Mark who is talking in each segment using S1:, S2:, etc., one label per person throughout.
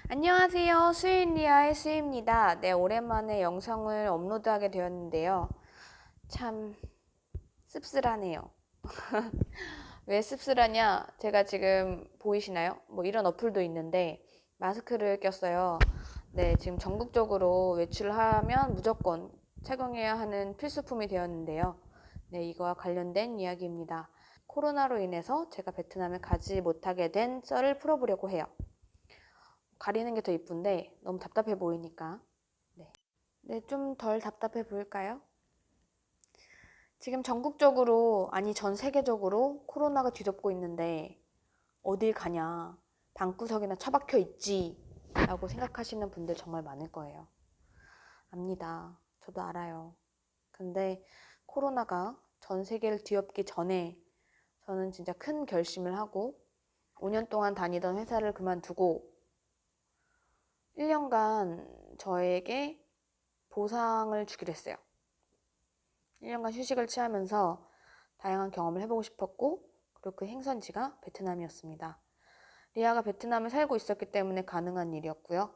S1: 안녕하세요. 수인리아의 수입니다. 네, 오랜만에 영상을 업로드하게 되었는데요. 참 씁쓸하네요. 왜 씁쓸하냐? 제가 지금 보이시나요? 뭐 이런 어플도 있는데 마스크를 꼈어요. 네, 지금 전국적으로 외출을 하면 무조건 착용해야 하는 필수품이 되었는데요. 네, 이거와 관련된 이야기입니다. 코로나로 인해서 제가 베트남에 가지 못하게 된 썰을 풀어보려고 해요. 가리는 게 더 이쁜데 너무 답답해 보이니까. 네, 좀 덜 답답해 보일까요? 지금 전국적으로, 아니 전 세계적으로 코로나가 뒤덮고 있는데 어딜 가냐, 방구석이나 처박혀 있지 라고 생각하시는 분들 정말 많을 거예요. 압니다. 저도 알아요. 근데 코로나가 전 세계를 뒤엎기 전에 저는 진짜 큰 결심을 하고 5년 동안 다니던 회사를 그만두고 1년간 저에게 보상을 주기로 했어요. 1년간 휴식을 취하면서 다양한 경험을 해보고 싶었고, 그리고 그 행선지가 베트남이었습니다. 리아가 베트남에 살고 있었기 때문에 가능한 일이었고요.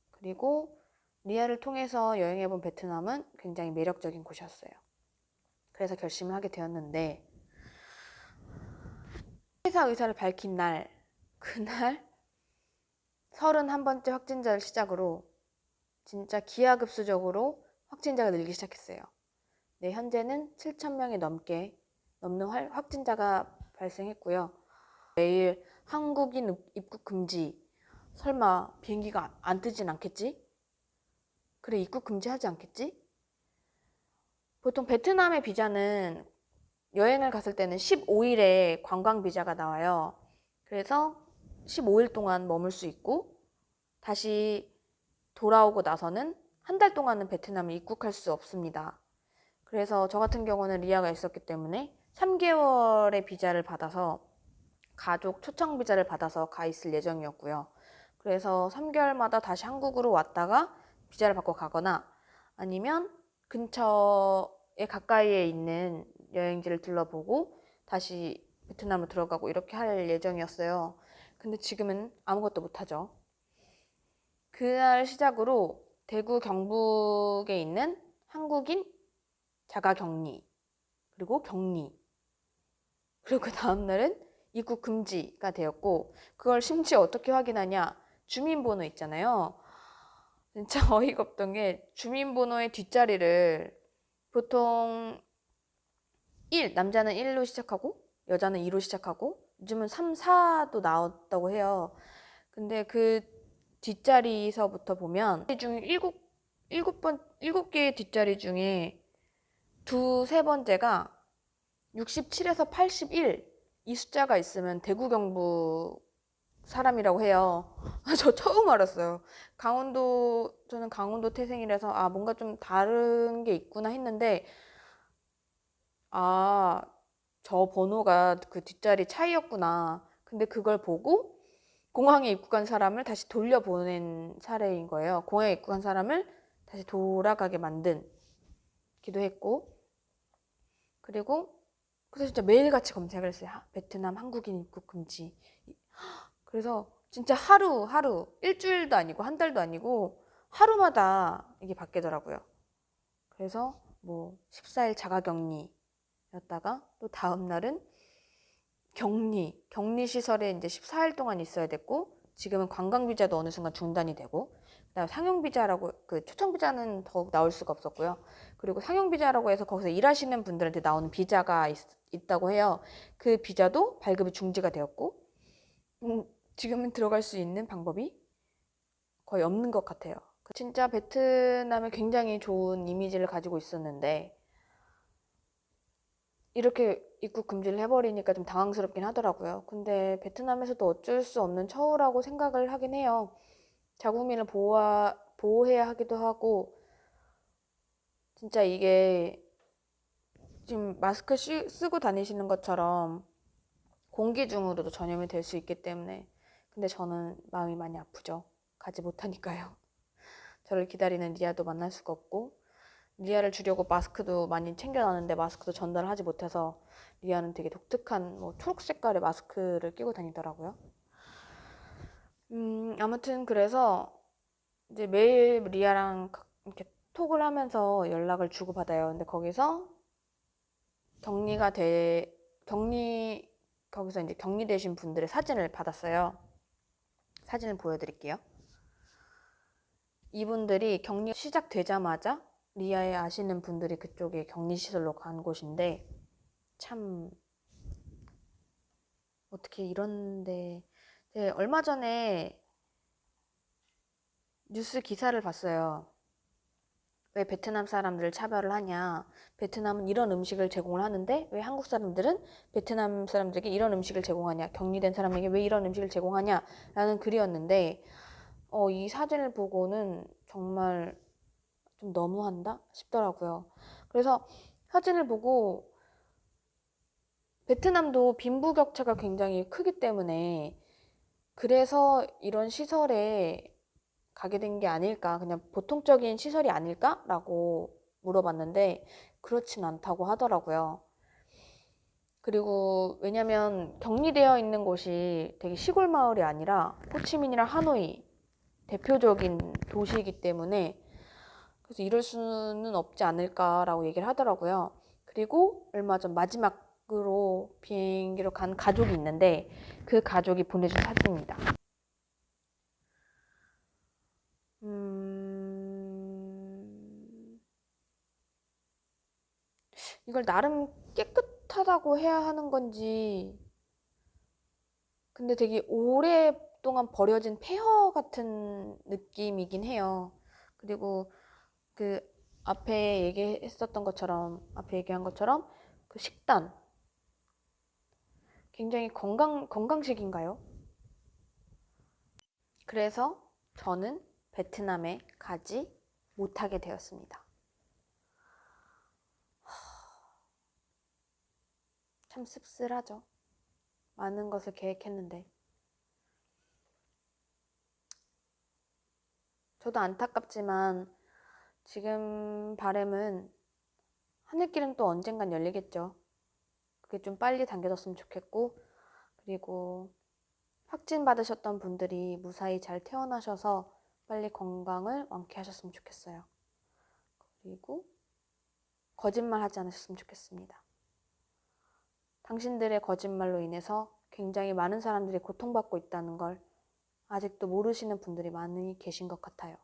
S1: 그리고 리아를 통해서 여행해본 베트남은 굉장히 매력적인 곳이었어요. 그래서 결심을 하게 되었는데, 회사 의사를 밝힌 날, 그날 31번째 확진자를 시작으로 진짜 기하급수적으로 확진자가 늘기 시작했어요. 네, 현재는 7,000명이 넘는 확진자가 발생했고요. 매일 한국인 입국 금지. 설마 비행기가 안 뜨진 않겠지? 그래, 입국 금지하지 않겠지? 보통 베트남의 비자는 여행을 갔을 때는 15일에 관광 비자가 나와요. 그래서 15일 동안 머물 수 있고 다시 돌아오고 나서는 한 달 동안은 베트남에 입국할 수 없습니다. 그래서 저 같은 경우는 리아가 있었기 때문에 3개월의 비자를 받아서 가족 초청 비자를 받아서 가 있을 예정이었고요. 그래서 3개월마다 다시 한국으로 왔다가 비자를 받고 가거나 아니면 근처에 가까이에 있는 여행지를 둘러보고 다시 베트남으로 들어가고 이렇게 할 예정이었어요. 근데 지금은 아무것도 못하죠. 그날 시작으로 대구 경북에 있는 한국인 자가격리 그리고 격리 그리고 그 다음날은 입국 금지가 되었고 그걸 심지어 어떻게 확인하냐 주민번호 있잖아요. 진짜 어이가 없던 게 주민번호의 뒷자리를 보통 1 남자는 1로 시작하고 여자는 2로 시작하고 요즘은 3, 4도 나왔다고 해요. 근데 그 뒷자리서부터 보면 중 일곱 개의 뒷자리 중에 세 번째가 67에서 81 이 숫자가 있으면 대구 경북 사람이라고 해요. 저 처음 알았어요. 저는 강원도 태생이라서 뭔가 좀 다른 게 있구나 했는데 아, 저 번호가 그 뒷자리 차이였구나. 근데 그걸 보고 공항에 입국한 사람을 다시 돌려보낸 사례인 거예요. 공항에 입국한 사람을 다시 돌아가게 만든 기도 했고 그리고 그래서 진짜 매일같이 검색을 했어요. 베트남 한국인 입국 금지. 그래서 진짜 하루, 일주일도 아니고 한 달도 아니고 하루마다 이게 바뀌더라고요. 그래서 뭐 14일 자가격리였다가 또 다음 날은 격리 시설에 이제 14일 동안 있어야 됐고 지금은 관광 비자도 어느 순간 중단이 되고 그다음에 상용 비자라고 그 초청 비자는 더욱 나올 수가 없었고요. 그리고 상용 비자라고 해서 거기서 일하시는 분들한테 나오는 비자가 있다고 해요. 그 비자도 발급이 중지가 되었고 지금은 들어갈 수 있는 방법이 거의 없는 것 같아요. 진짜 베트남에 굉장히 좋은 이미지를 가지고 있었는데 이렇게 입국 금지를 해버리니까 좀 당황스럽긴 하더라고요. 근데 베트남에서도 어쩔 수 없는 처우라고 생각을 하긴 해요. 자국민을 보호해야 하기도 하고 진짜 이게 지금 마스크 쓰고 다니시는 것처럼 공기 중으로도 전염이 될 수 있기 때문에 근데 저는 마음이 많이 아프죠. 가지 못하니까요. 저를 기다리는 리아도 만날 수가 없고 리아를 주려고 마스크도 많이 챙겨놨는데 마스크도 전달하지 못해서 리아는 되게 독특한 뭐 초록 색깔의 마스크를 끼고 다니더라고요. 아무튼 그래서 이제 매일 리아랑 이렇게 톡을 하면서 연락을 주고받아요. 근데 거기서 격리가 돼, 격리, 거기서 이제 격리되신 분들의 사진을 받았어요. 사진을 보여드릴게요. 이분들이 격리 시작되자마자 리아에 아시는 분들이 그쪽에 격리시설로 간 곳인데, 참 어떻게 이런데. 네, 얼마 전에 뉴스 기사를 봤어요. 왜 베트남 사람들을 차별을 하냐. 베트남은 이런 음식을 제공을 하는데 왜 한국 사람들은 베트남 사람들에게 이런 음식을 제공하냐. 격리된 사람에게 왜 이런 음식을 제공하냐 라는 글이었는데, 이 사진을 보고는 정말 좀 너무한다 싶더라고요. 그래서 사진을 보고 베트남도 빈부격차가 굉장히 크기 때문에 그래서 이런 시설에 가게 된 게 아닐까, 그냥 보통적인 시설이 아닐까라고 물어봤는데 그렇진 않다고 하더라고요. 그리고 왜냐면 격리되어 있는 곳이 되게 시골 마을이 아니라 호치민이랑 하노이 대표적인 도시이기 때문에 그래서 이럴 수는 없지 않을까라고 얘기를 하더라고요. 그리고 얼마 전 마지막으로 비행기로 간 가족이 있는데 그 가족이 보내준 사진입니다. 이걸 나름 깨끗하다고 해야 하는 건지, 근데 되게 오랫동안 버려진 폐허 같은 느낌이긴 해요. 그리고 그 앞에 얘기한 것처럼 그 식단 굉장히 건강식인가요? 그래서 저는 베트남에 가지 못하게 되었습니다. 참 씁쓸하죠. 많은 것을 계획했는데. 저도 안타깝지만 지금 바람은 하늘길은 또 언젠간 열리겠죠. 그게 좀 빨리 당겨졌으면 좋겠고, 그리고 확진 받으셨던 분들이 무사히 잘 퇴원하셔서 빨리 건강을 완쾌하셨으면 좋겠어요. 그리고 거짓말 하지 않으셨으면 좋겠습니다. 당신들의 거짓말로 인해서 굉장히 많은 사람들이 고통받고 있다는 걸 아직도 모르시는 분들이 많이 계신 것 같아요.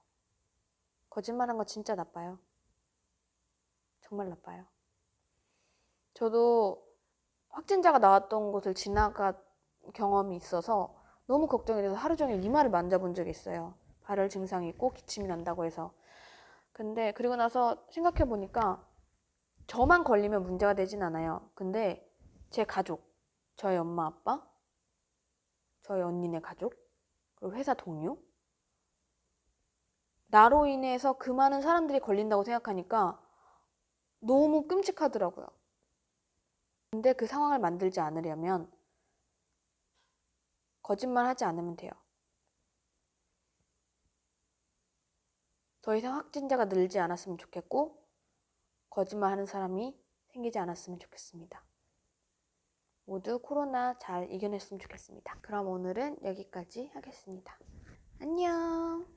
S1: 거짓말한 거 진짜 나빠요. 정말 나빠요. 저도 확진자가 나왔던 곳을 지나간 경험이 있어서 너무 걱정이 돼서 하루 종일 이마를 만져본 적이 있어요. 발열 증상이 있고 기침이 난다고 해서. 근데 그리고 나서 생각해 보니까 저만 걸리면 문제가 되진 않아요. 근데 제 가족, 저희 엄마 아빠, 저희 언니네 가족, 그리고 회사 동료, 나로 인해서 그 많은 사람들이 걸린다고 생각하니까 너무 끔찍하더라고요. 근데 그 상황을 만들지 않으려면 거짓말 하지 않으면 돼요. 더 이상 확진자가 늘지 않았으면 좋겠고 거짓말하는 사람이 생기지 않았으면 좋겠습니다. 모두 코로나 잘 이겨냈으면 좋겠습니다. 그럼 오늘은 여기까지 하겠습니다. 안녕.